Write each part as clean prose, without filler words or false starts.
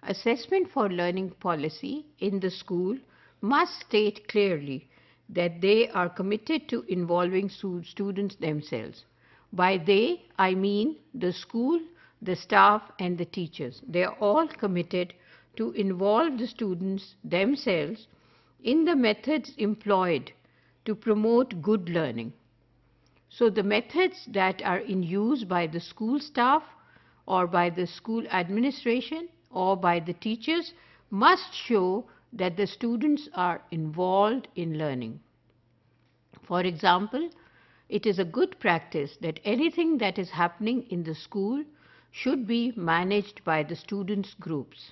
Assessment for learning policy in the school must state clearly that they are committed to involving students themselves. By they, I mean the school, the staff, and the teachers. They are all committed to involve the students themselves in the methods employed to promote good learning. So the methods that are in use by the school staff or by the school administration or by the teachers must show that the students are involved in learning. For example, it is a good practice that anything that is happening in the school should be managed by the students' groups.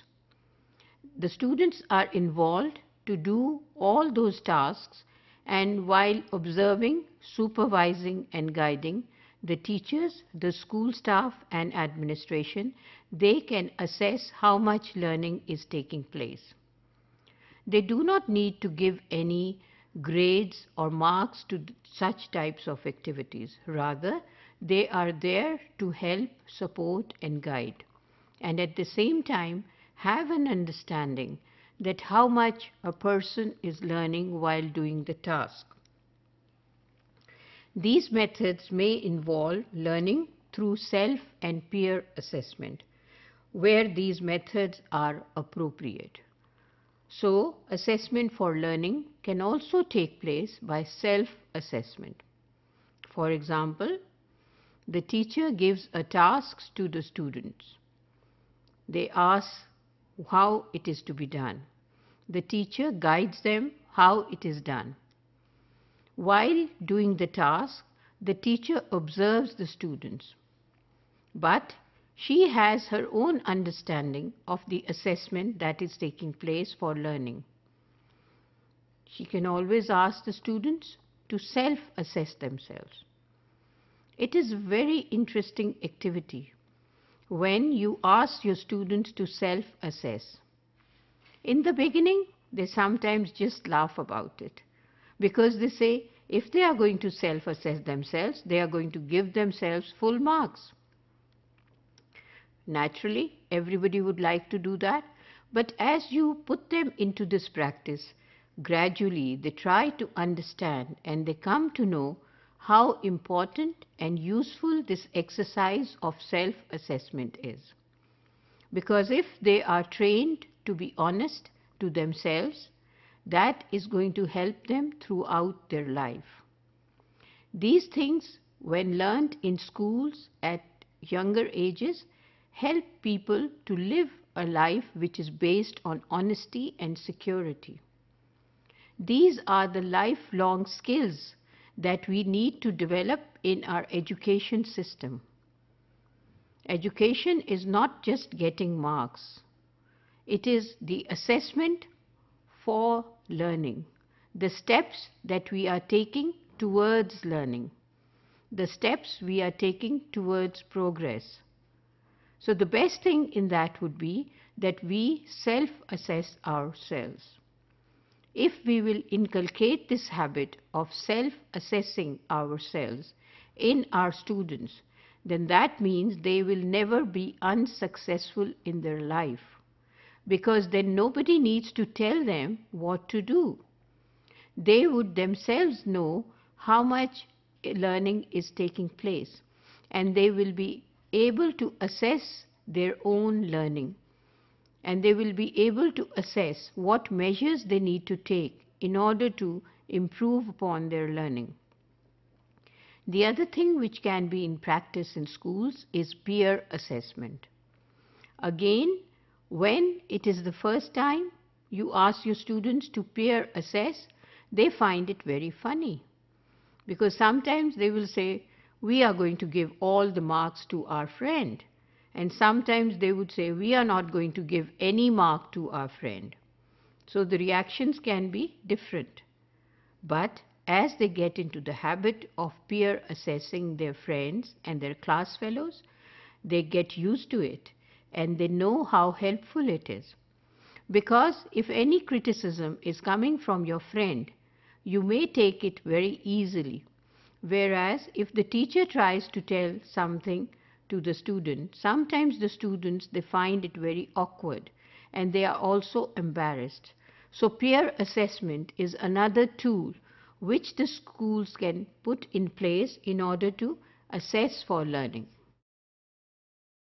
The students are involved to do all those tasks, and while observing, supervising and guiding the teachers, the school staff and administration, they can assess how much learning is taking place. They do not need to give any grades or marks to such types of activities. Rather, they are there to help, support and guide, and at the same time have an understanding that how much a person is learning while doing the task. These methods may involve learning through self and peer assessment, where these methods are appropriate. So, assessment for learning can also take place by self-assessment. For example, the teacher gives a task to the students. They ask how it is to be done. The teacher guides them how it is done. While doing the task, the teacher observes the students, but she has her own understanding of the assessment that is taking place for learning. She can always ask the students to self-assess themselves. It is a very interesting activity when you ask your students to self-assess. In the beginning, they sometimes just laugh about it because they say if they are going to self-assess themselves, they are going to give themselves full marks. Naturally, everybody would like to do that, but as you put them into this practice, gradually they try to understand and they come to know how important and useful this exercise of self-assessment is. Because if they are trained to be honest to themselves, that is going to help them throughout their life. These things, when learned in schools at younger ages, help people to live a life which is based on honesty and security. These are the lifelong skills that we need to develop in our education system. Education is not just getting marks. It is the assessment for learning, the steps that we are taking towards learning, the steps we are taking towards progress. So the best thing in that would be that we self-assess ourselves. If we will inculcate this habit of self-assessing ourselves in our students, then that means they will never be unsuccessful in their life, because then nobody needs to tell them what to do. They would themselves know how much learning is taking place, and they will be able to assess their own learning, and they will be able to assess what measures they need to take in order to improve upon their learning. The other thing which can be in practice in schools is peer assessment. Again, when it is the first time you ask your students to peer assess, they find it very funny, because sometimes they will say, we are going to give all the marks to our friend, and sometimes they would say, we are not going to give any mark to our friend. So the reactions can be different. But as they get into the habit of peer assessing their friends and their class fellows, they get used to it and they know how helpful it is. Because if any criticism is coming from your friend, you may take it very easily. Whereas if the teacher tries to tell something to the student, sometimes the students, they find it very awkward and they are also embarrassed. So peer assessment is another tool which the schools can put in place in order to assess for learning.